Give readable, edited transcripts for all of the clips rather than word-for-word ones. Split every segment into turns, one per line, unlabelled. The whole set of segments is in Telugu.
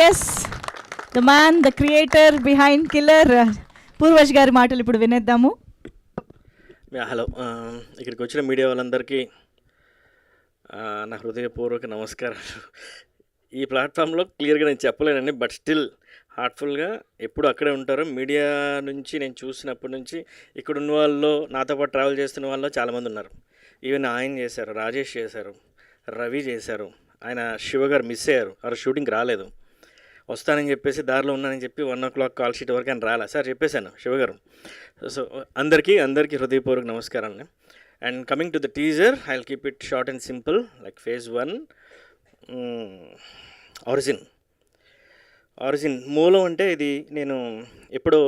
Yes, the man, the creator behind killer Purvaj గారి మాటలు ఇప్పుడు వినేద్దాము.
హలో, ఇక్కడికి వచ్చిన మీడియా వాళ్ళందరికీ నా హృదయపూర్వక నమస్కారాలు. ఈ ప్లాట్ఫామ్లో క్లియర్గా నేను చెప్పలేనండి, బట్ స్టిల్ హార్ట్ఫుల్గా ఎప్పుడు అక్కడే ఉంటారు. మీడియా నుంచి నేను చూసినప్పటి నుంచి ఇక్కడ ఉన్న వాళ్ళు, నాతో పాటు ట్రావెల్ చేస్తున్న వాళ్ళు చాలామంది ఉన్నారు. ఈవెన్ ఆయన చేశారు, రాజేష్ చేశారు, రవి చేశారు, ఆయన శివ గారు మిస్ అయ్యారు, ఆ షూటింగ్కి రాలేదు. వస్తానని చెప్పేసి దారిలో ఉన్నానని చెప్పి 1 o'clock కాల్ షీట్ వరకు ఆయన రాలే. సార్ చెప్పేశాను శివ గారు. సో అందరికీ హృదయపూర్వక నమస్కారాలు. And coming to the teaser, I will keep it short and simple. Like phase 1 origin మూలం అంటే ఇది నేను ఎప్పుడో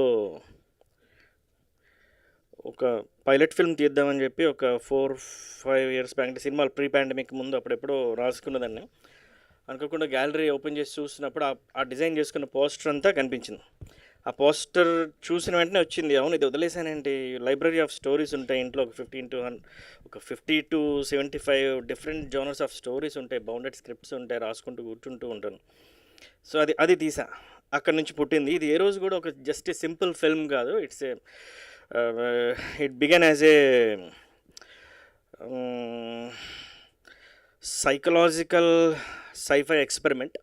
ఒక పైలట్ ఫిల్మ్ తీద్దామని చెప్పి ఒక 4-5 years బ్యాక్, అంటే సినిమాలు ప్రీ పాండమిక్ ముందు అప్పుడెప్పుడో రాసుకున్నదాన్ని. అనుకోకుండా గ్యాలరీ ఓపెన్ చేసి చూసినప్పుడు ఆ డిజైన్ చేసుకున్న పోస్టర్ అంతా కనిపించింది. ఆ పోస్టర్ చూసిన వెంటనే వచ్చింది, అవును ఇది వదిలేసానండి. లైబ్రరీ ఆఫ్ స్టోరీస్ ఉంటాయి ఇంట్లో, ఒక 50 to 75 different genres of stories ఉంటాయి, బౌండెడ్ స్క్రిప్ట్స్ ఉంటాయి, రాసుకుంటూ కూర్చుంటూ ఉంటాను. సో అది తీసా, అక్కడి నుంచి పుట్టింది. ఇది ఏ రోజు కూడా ఒక జస్ట్ ఏ సింపుల్ ఫిల్మ్ కాదు. It began as a psychological sci-fi experiment.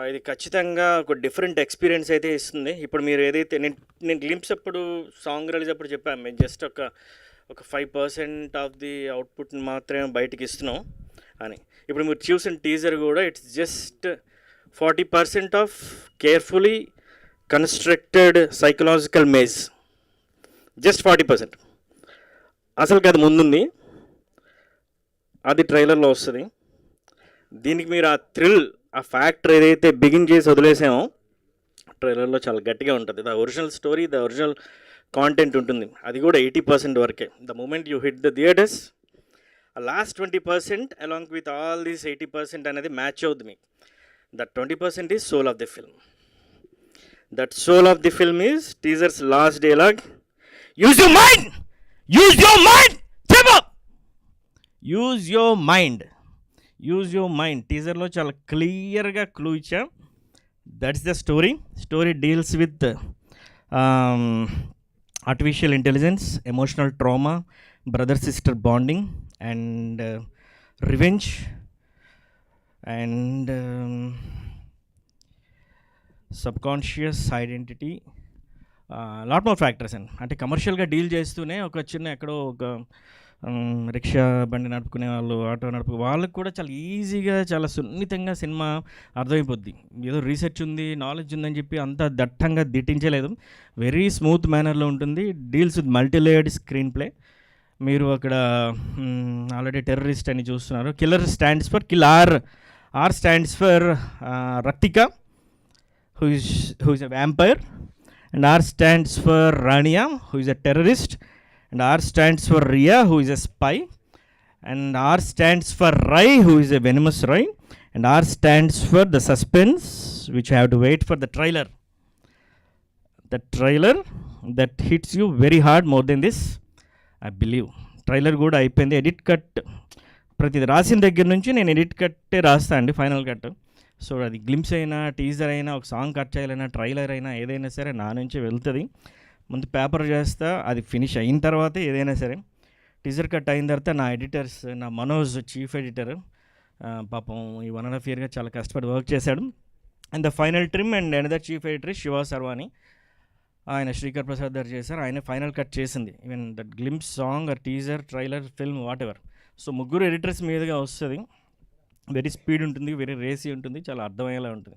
ఇది ఖచ్చితంగా ఒక డిఫరెంట్ ఎక్స్పీరియన్స్ అయితే ఇస్తుంది. ఇప్పుడు మీరు ఏదైతే నేను గ్లింప్స్ అప్పుడు సాంగ్ రిలీజ్ అప్పుడు చెప్పాను, మేము జస్ట్ ఒక 5% ఆఫ్ ది అవుట్పుట్ని మాత్రమే బయటకి ఇస్తున్నాం అని. ఇప్పుడు మీరు చూసిన టీజర్ కూడా it's just 40% of carefully constructed psychological maze. Just 40%. అసలుకి అది ముందుంది, అది ట్రైలర్లో వస్తుంది. దీనికి మీరు ఆ థ్రిల్, ఆ ఫ్యాక్టర్ ఏదైతే బిగిన్ చేసి వదిలేసామో ట్రైలర్లో చాలా గట్టిగా ఉంటుంది. The original story, the original content ఉంటుంది. అది కూడా 80% వరకే. The moment you hit the theatres, ఆ last 20% along with all these 80% అనేది మ్యాచ్ అవుతుంది మీకు. That 20% is soul of the film. That soul of the film is teaser's last dialogue, use your mind, use your mind, use your mind, use your mind. టీజర్లో చాలా క్లియర్గా క్లూ ఇచ్చాం. That's the story deals with artificial intelligence, emotional trauma, brother sister bonding, and revenge, and subconscious identity, lot more factors. అంటే కమర్షియల్గా డీల్ చేస్తూనే ఒక చిన్న ఎక్కడో ఒక రిక్షా బండి నడుపుకునే వాళ్ళు, ఆటో వాళ్ళకి కూడా చాలా ఈజీగా, చాలా సున్నితంగా సినిమా అర్థమైపోద్ది. ఏదో రీసెర్చ్ ఉంది, నాలెడ్జ్ ఉందని చెప్పి అంత దట్టంగా దిట్టించలేదు. వెరీ స్మూత్ మేనర్లో ఉంటుంది. Deals with multilayered screen play. మీరు అక్కడ ఆల్రెడీ టెర్రరిస్ట్ అని చూస్తున్నారు. Killer stands for kill. R stands for Raktika, who is a vampire, and R stands for Rania, who is a terrorist, and R stands for Ria, who is a spy, and R stands for Rai, who is a venomous Rai, and R stands for the suspense, which you have to wait for the trailer. The trailer that hits you very hard, more than this, I believe. Trailer కూడా అయిపోయింది. ఎడిట్ కట్ ప్రతిది రాసిన దగ్గర నుంచి నేను ఎడిట్ కట్టే రాస్తా అండి, ఫైనల్ కట్. సో అది గ్లింప్స్ అయినా, టీజర్ అయినా, ఒక సాంగ్ కట్ చేయాలైనా, ట్రైలర్ అయినా, ఏదైనా సరే నా నుంచి వెళ్తుంది. ముందు పేపర్ చేస్తా, అది ఫినిష్ అయిన తర్వాత ఏదైనా సరే. టీజర్ కట్ అయిన తర్వాత నా ఎడిటర్స్, నా మనోజ్ చీఫ్ ఎడిటర్, పాపం ఈ 1.5 yearగా చాలా కష్టపడి వర్క్ చేశాడు. And the final trim and another chief editor Shiva సర్వాణి, ఆయన శ్రీకర్ ప్రసాద్ గారు చేశారు. ఆయన ఫైనల్ కట్ చేసింది. Even that glimpse song or teaser, trailer, film, what ever. So ముగ్గురు ఎడిటర్స్ మీదుగా వస్తుంది. వెరీ స్పీడ్ ఉంటుంది, వెరీ రేసీ ఉంటుంది, చాలా అర్థమయ్యేలా ఉంటుంది.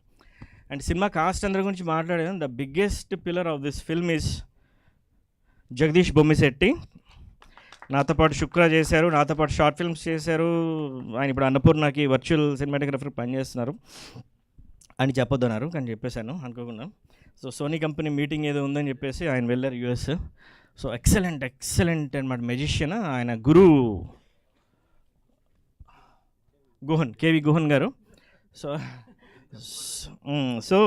అండ్ సినిమా కాస్ట్ అందరి గురించి మాట్లాడేది, the biggest pillar of this film is Jagadeesh Bommisetty. నాతో పాటు శుక్ర చేశారు, నాతో పాటు షార్ట్ ఫిల్మ్స్ చేశారు. ఆయన ఇప్పుడు అన్నపూర్ణకి వర్చువల్ సినిమాటోగ్రఫర్ పనిచేస్తున్నారు అని చెప్పొద్దన్నారు, కానీ చెప్పేశాను అనుకోకుండా. సో సోనీ కంపెనీ మీటింగ్ ఏదో ఉందని చెప్పేసి ఆయన వెళ్ళారు యూఎస్. సో ఎక్సలెంట్ అనమాట, మెజిషియన్. ఆయన గురు కేవి గుహన్ గారు. So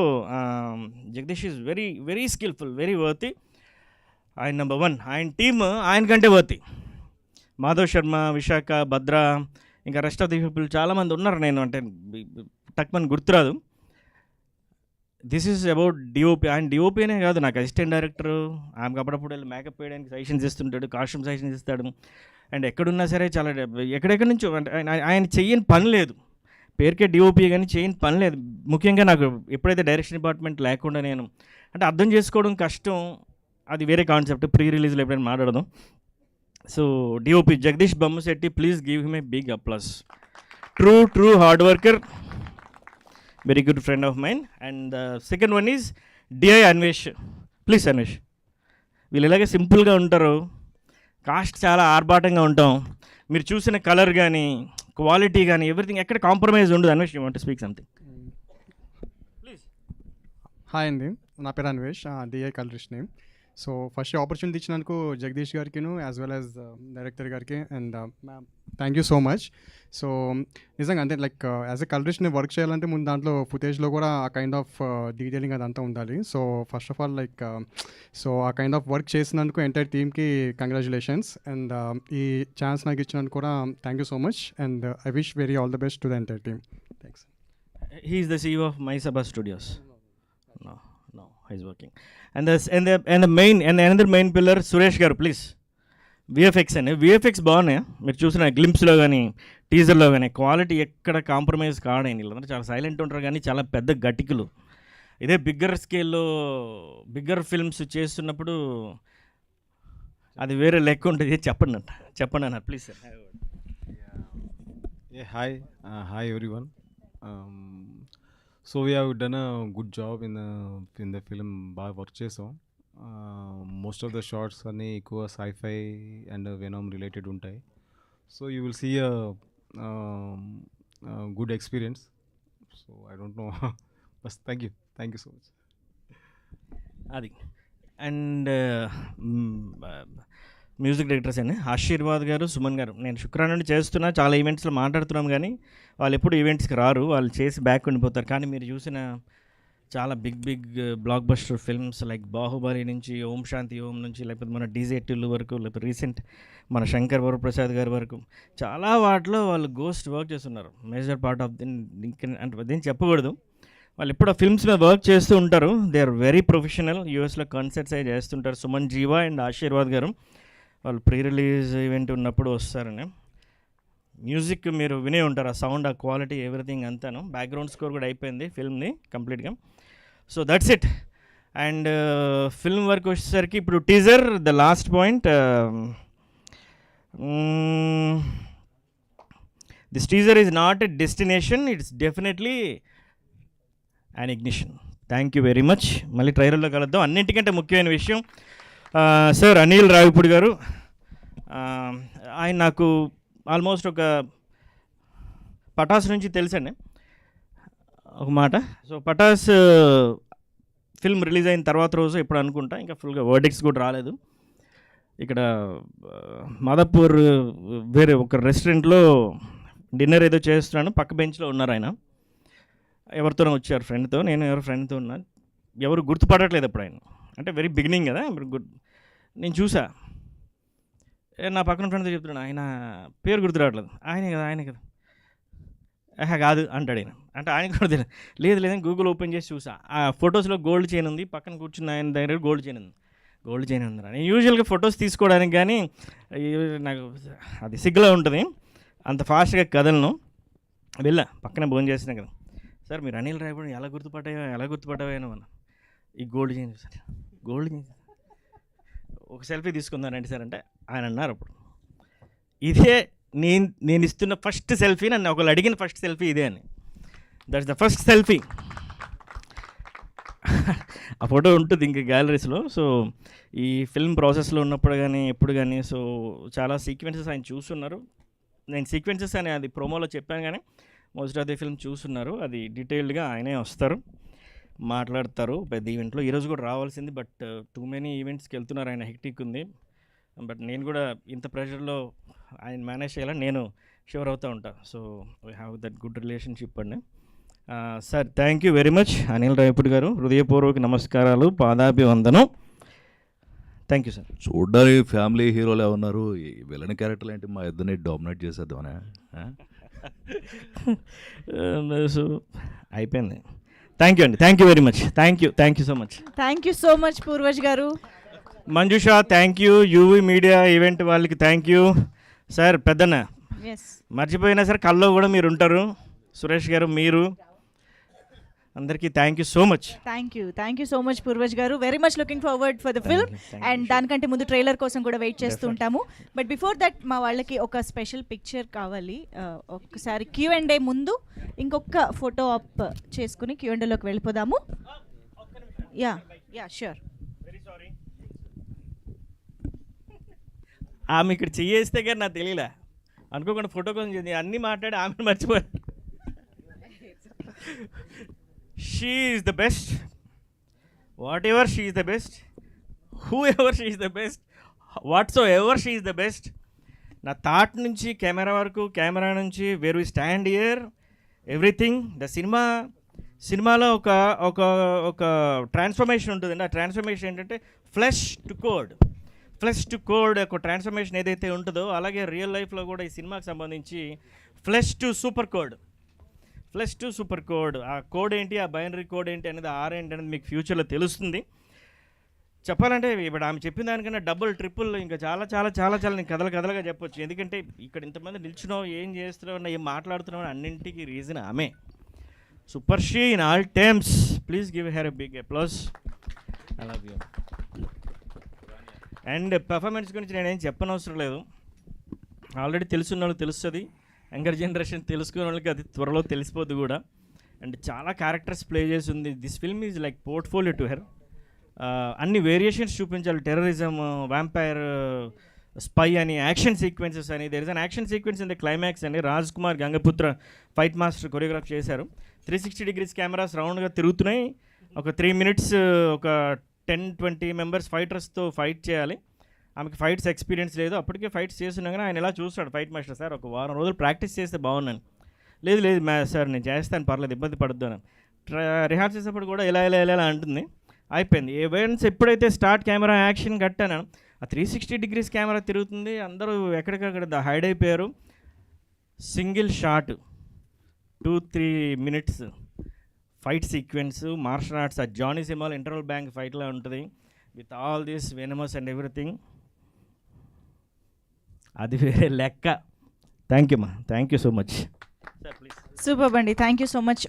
Jagadeesh is very skilful, very worthy. ఆయన నెంబర్ 1. ఆయన టీమ్ ఆయన కంటే వర్తి. మాధవ్ శర్మ, విశాఖ, భద్ర, ఇంకా రెస్ట్ ఆఫ్ ది పీపుల్ చాలామంది ఉన్నారు. నేను అంటే టక్మని గుర్తురాదు. This is about DOP. ఆయన డిఓపి అనే కాదు, నాకు అసిస్టెంట్ డైరెక్టర్. ఆమెకు అప్పుడప్పుడు వెళ్ళి మేకప్ వేయడానికి సజెషన్స్ ఇస్తుంటాడు, కాస్ట్యూమ్ సజెషన్స్ ఇస్తాడు. అండ్ ఎక్కడున్నా సరే చాలా ఎక్కడెక్కడి నుంచో అంటే ఆయన చెయ్యని పని లేదు. పేరుకే డిఓపి కానీ చేయని పని లేదు. ముఖ్యంగా నాకు ఎప్పుడైతే డైరెక్షన్ డిపార్ట్మెంట్ లేకుండా నేను అంటే అర్థం చేసుకోవడం కష్టం. అది వేరే కాన్సెప్ట్, ప్రీ రిలీజ్లో ఎప్పుడైనా మాట్లాడదాం. So DOP Jagadeesh Bommasetty, please give him a big applause. True hard worker, very good friend of mine. And second one is DI Anvesh. Please Anvesh. వీళ్ళు ఇలాగే సింపుల్గా ఉంటారు, కాస్ట్ చాలా ఆర్భాటంగా ఉంటాం. మీరు చూసిన కలర్ కానీ క్వాలిటీ కానీ ఎవ్రీథింగ్ ఎక్కడ కాంప్రమైజ్ ఉండదు. Anvesh, you want to speak something please.
Hi అండి, నా పేరు Anvesh, DI colourist name. So first opportunity ఇచ్చినందుకు జగదీష్ గారికిను యాజ్ వెల్ యాజ్ డైరెక్టర్ గారికి and ma'am thank you so much. So నిజంగా అంటే లైక్ యాజ్ ఎ కలరిస్ట్ని వర్క్ చేయాలంటే ముందు దాంట్లో ఫుటేజ్లో కూడా ఆ కైండ్ ఆఫ్ డీటెయిలింగ్ అదంతా ఉండాలి. So first of all like so ఆ కైండ్ ఆఫ్ వర్క్ చేసినందుకు ఎంటైర్ టీమ్కి కంగ్రాచులేషన్స్. అండ్ ఈ ఛాన్స్ నాకు ఇచ్చినందుకు కూడా thank you so much. And I wish very all the best to the entire team. Thanks.
He is the CEO of Maisaba Studios. No, he's working. And the main and another main pillar Suresh garu, please. VFX అని VFX బాగున్నాయి. మీరు చూసిన గ్లింప్స్లో కానీ టీజర్లో కానీ క్వాలిటీ ఎక్కడ కాంప్రమైజ్ కావడం. వీళ్ళందరూ చాలా సైలెంట్ ఉంటారు కానీ చాలా పెద్ద గట్టికులు. ఇదే బిగ్గర్ స్కేల్లో బిగ్గర్ ఫిల్మ్స్ చేస్తున్నప్పుడు అది వేరే లెక్క ఉంటుంది. చెప్పండి అన్న please sir.
Yeah, hi everyone. So we have done a good job in the film. బాగా వర్క్ చేసాం. మోస్ట్ ఆఫ్ ద షార్ట్స్ అన్నీ ఎక్కువ సైఫై అండ్ వెనమ్ రిలేటెడ్ ఉంటాయి. So you will see a good experience. So I don't know bus thank you so much.
అది అండ్ మ్యూజిక్ డైరెక్టర్స్ అండి ఆశీర్వాద్ గారు, సుమన్ గారు. నేను శుక్రవారం నుండి చేస్తున్నా, చాలా ఈవెంట్స్లో మాట్లాడుతున్నాం కానీ వాళ్ళు ఎప్పుడు ఈవెంట్స్కి రారు, వాళ్ళు చేసి బ్యాక్ ఉండిపోతారు. కానీ మీరు చూసిన చాలా big blockbuster films like Baahubali నుంచి ఓం శాంతి ఓం నుంచి లేకపోతే మన డీజే టిల్లు వరకు లేకపోతే రీసెంట్ మన శంకర్ వరప్రసాద్ గారి వరకు చాలా వాటిలో వాళ్ళు గోస్ట్ వర్క్ చేస్తున్నారు. మేజర్ పార్ట్ ఆఫ్ అంటే దీన్ని చెప్పకూడదు, వాళ్ళు ఎప్పుడు ఆ ఫిల్మ్స్ మీద వర్క్ చేస్తూ ఉంటారు. They are very professional. యూఎస్లో కాన్సర్ట్స్ అవి చేస్తుంటారు. సుమన్ జీవా అండ్ ఆశీర్వాద్ గారు వాళ్ళు ప్రీ రిలీజ్ ఈవెంట్ ఉన్నప్పుడు వస్తారని. మ్యూజిక్ మీరు వినే ఉంటారు, ఆ సౌండ్, ఆ క్వాలిటీ, ఎవ్రీథింగ్ అంతాను. బ్యాక్గ్రౌండ్ స్కోర్ కూడా అయిపోయింది ఫిల్మ్ని కంప్లీట్గా. So that's it. And film work వచ్చేసరికి ఇప్పుడు teaser the last point. This teaser is not a destination, it's definitely and ignition. Thank you very much. మళ్ళీ ట్రైలర్లో కలుద్దాం. అన్నింటికంటే ముఖ్యమైన విషయం సార్ అనిల్ రావిపూడి గారు. ఆయన నాకు ఆల్మోస్ట్ ఒక పటాస్ నుంచి తెలుసండి ఒక మాట. సో పటాస్ ఫిల్మ్ రిలీజ్ అయిన తర్వాత రోజు ఎప్పుడు అనుకుంటా, ఇంకా ఫుల్గా వర్డిక్స్ కూడా రాలేదు. ఇక్కడ మాదాపూర్ వేరే ఒక రెస్టారెంట్లో డిన్నర్ ఏదో చేస్తున్నాను, పక్క బెంచ్లో ఉన్నారు ఆయన. ఎవరితోనో వచ్చారు ఫ్రెండ్తో, నేను ఎవరు ఫ్రెండ్తో ఉన్నాను. ఎవరు గుర్తుపడట్లేదు అప్పుడు ఆయన, అంటే వెరీ బిగినింగ్ కదా. నేను చూసా, నా పక్కన ఫ్రెండ్తో చెప్తున్నాను, ఆయన పేరు గుర్తు రావట్లేదు. ఆయనే కదా కాదు అంటాడు ఆయన. అంటే ఆయన కూడా తెలియదు. లేదని గూగుల్ ఓపెన్ చేసి చూసా, ఆ ఫొటోస్లో గోల్డ్ చైన్ ఉంది, పక్కన కూర్చున్న ఆయన దగ్గర గోల్డ్ చైన్ ఉంది. నేను యూజువల్గా ఫొటోస్ తీసుకోవడానికి కానీ నాకు అది సిగ్గులా ఉంటుంది, అంత ఫాస్ట్గా కదలను. వెళ్ళా, పక్కనే భోజనం చేసినా కదా. సార్ మీరు అనిల్ రాయపూడి ఎలా గుర్తుపట్టావేనో అన్న. ఈ గోల్డ్ చైన్ ఒక సెల్ఫీ తీసుకుందానండి సార్ అంటే ఆయన అన్నారు అప్పుడు, ఇదే నేను ఇస్తున్న ఫస్ట్ సెల్ఫీ, నన్ను ఒకళ్ళు అడిగిన ఫస్ట్ సెల్ఫీ ఇదే అని. That's the first selfie. ఆ ఫోటో ఉంటుంది ఇంక గ్యాలరీస్లో. సో ఈ ఫిల్మ్ ప్రాసెస్లో ఉన్నప్పుడు కానీ ఎప్పుడు కానీ సో చాలా సీక్వెన్సెస్ ఆయన చూస్తున్నారు. నేను సీక్వెన్సెస్ అని అది ప్రోమోలో చెప్పాను కానీ మోస్ట్ ఆఫ్ ది ఫిల్మ్ చూస్తున్నారు. అది డీటెయిల్డ్గా ఆయనే వస్తారు, మాట్లాడతారు పెద్ద ఈవెంట్లో. ఈరోజు కూడా రావాల్సింది, బట్ టూ మెనీ ఈవెంట్స్కి వెళ్తున్నారు ఆయన, హెక్టిక్ ఉంది. బట్ నేను కూడా ఇంత ప్రెషర్లో ఆయన మేనేజ్ చేయాలని నేను షూర్ అవుతూ ఉంటా. So we have that good relationship అండి. Sir thank you very much. Anil Rayapudi గారు హృదయపూర్వక నమస్కారాలు, పాదాభివందనం. Thank you sir.
చూడ్డానికి ఫ్యామిలీ హీరోలే ఉన్నారు, విలన్ క్యారెక్టర్లు ఏంటి, మా ఇద్దరిని డామినేట్ చేసేద్దామనే.
సో అయిపోయింది. థ్యాంక్ యూ అండి, thank you very much, thank you so much.
Thank you so much Purvaj గారు.
Manjusha thank you, UV media event వాళ్ళకి థ్యాంక్ యూ. సార్ పెద్దన్న
ఎస్,
మర్చిపోయినా సరే కల్లో కూడా మీరు ఉంటారు. సురేష్ గారు, మీరు అందరికీ thank you so much.
Thank you so much Purvaj గారు. Very much looking forward for the film. And దానికంటే ముందు ట్రైలర్ కోసం కూడా వెయిట్ చేస్తూ ఉంటాము. బట్ బిఫోర్ దట్ మా వాళ్ళకి ఒక స్పెషల్ పిక్చర్ కావాలి. ఒక్కసారి Q&A ముందు ఇంకొక ఫోటో అప్ చేసుకుని Q&Aలోకి వెళ్ళిపోదాము. Yeah sure.
ఆమె ఇక్కడ చెయ్యేస్తే కానీ నాకు తెలియలే, అనుకోకుండా ఫోటో కోసం చేసింది, అన్నీ మాట్లాడి ఆమెను మర్చిపోయాను. She is the best, whatever she is the best, whoever she is the best, whatsoever she is the best. నా థాట్ నుంచి కెమెరా వరకు, కెమెరా నుంచి where we stand here, everything. The సినిమాలో ఒక ఒక ఒక ట్రాన్స్ఫర్మేషన్ ఉంటుందండి. ఆ ట్రాన్స్ఫర్మేషన్ ఏంటంటే ఫ్లెష్ టు కోడ్ ఒక ట్రాన్స్ఫర్మేషన్ ఏదైతే ఉంటుందో, అలాగే రియల్ లైఫ్లో కూడా ఈ సినిమాకి సంబంధించి ఫ్లెష్ టు సూపర్ కోడ్. ఆ కోడ్ ఏంటి, ఆ బైనరీ కోడ్ ఏంటి అనేది, ఆర్ ఏంటి అనేది మీకు ఫ్యూచర్లో తెలుస్తుంది. చెప్పాలంటే ఇప్పుడు ఆమె చెప్పిన దానికన్నా డబుల్ ట్రిపుల్ ఇంకా చాలా చాలా చాలా చాలా నేను కథలుగా చెప్పొచ్చు. ఎందుకంటే ఇక్కడ ఇంతమంది నిల్చున్నావు, ఏం చేస్తున్నావు, ఏం మాట్లాడుతున్నావు, అన్నింటికి రీజన్ ఆమె. Super she in all times. Please give her a big applause. I love you. And performance గురించి నేనేం చెప్పనవసరం లేదు, ఆల్రెడీ తెలుసున్న వాళ్ళకి తెలుస్తుంది, యంగర్ జనరేషన్ తెలుసుకునే వాళ్ళకి అది త్వరలో తెలిసిపోద్ది కూడా. అండ్ చాలా క్యారెక్టర్స్ ప్లే చేసి ఉంది. This film is like portfolio to her. అన్ని వేరియేషన్స్ చూపించాలి, టెర్రరిజం, వ్యాంపైర్, స్పై అని, యాక్షన్ సీక్వెన్సెస్ అని. There is an action sequence in the climax అని Raj Kumar Gangaputra fight master choreograph చేశారు. 360 degrees కెమెరాస్ రౌండ్గా తిరుగుతున్నాయి. ఒక 3 minutes ఒక 10-20 మెంబర్స్ ఫైటర్స్తో ఫైట్ చేయాలి. ఆమెకి ఫైట్స్ ఎక్స్పీరియన్స్ లేదు, అప్పటికే ఫైట్స్ చేస్తున్నా కానీ ఆయన ఎలా చూస్తాడు ఫైట్ మాస్టర్, సార్ ఒక వారం రోజులు ప్రాక్టీస్ చేస్తే బాగున్నాను. లేదు సార్ నేను చేస్తాను, పర్లేదు, ఇబ్బంది పడద్దు అని. రిహార్స్ చేసేప్పుడు కూడా ఎలా అంటుంది. అయిపోయింది. ఈవెంట్స్ ఎప్పుడైతే స్టార్ట్ కెమెరా యాక్షన్ కట్టాను, ఆ 360 degrees కెమెరా తిరుగుతుంది, అందరూ ఎక్కడికక్కడ హైడ్ అయిపోయారు. Single shot 2-3 minutes fight sequence, martial arts, ఆ జానీ సినిమాలో ఇంటర్వల్ బ్యాంక్ ఫైట్లో ఉంటుంది, with all this venomous and everything. అది వేరే లెక్క. Thank you so much. Sir please.
Super అండి, థ్యాంక్ యూ సో మచ్.